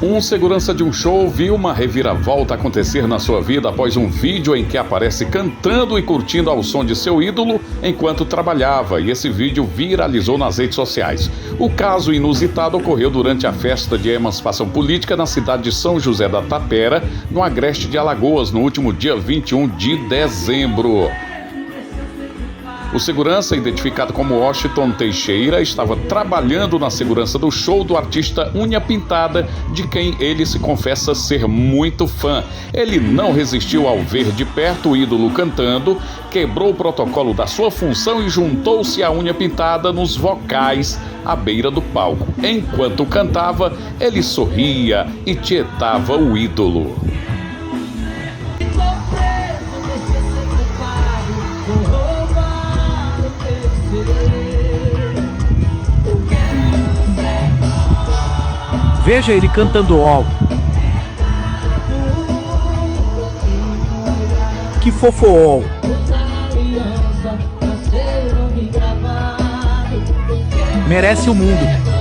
Um segurança de um show viu uma reviravolta acontecer na sua vida após um vídeo em que aparece cantando e curtindo ao som de seu ídolo enquanto trabalhava, e esse vídeo viralizou nas redes sociais. O caso inusitado ocorreu durante a festa de emancipação política na cidade de São José da Tapera, no Agreste de Alagoas, no último dia 21 de dezembro. O segurança, identificado como Washington Teixeira, estava trabalhando na segurança do show do artista Unha Pintada, de quem ele se confessa ser muito fã. Ele não resistiu ao ver de perto o ídolo cantando, quebrou o protocolo da sua função e juntou-se à Unha Pintada nos vocais à beira do palco. Enquanto cantava, ele sorria e tietava o ídolo. Veja ele cantando algo. Que fofo! Merece o mundo.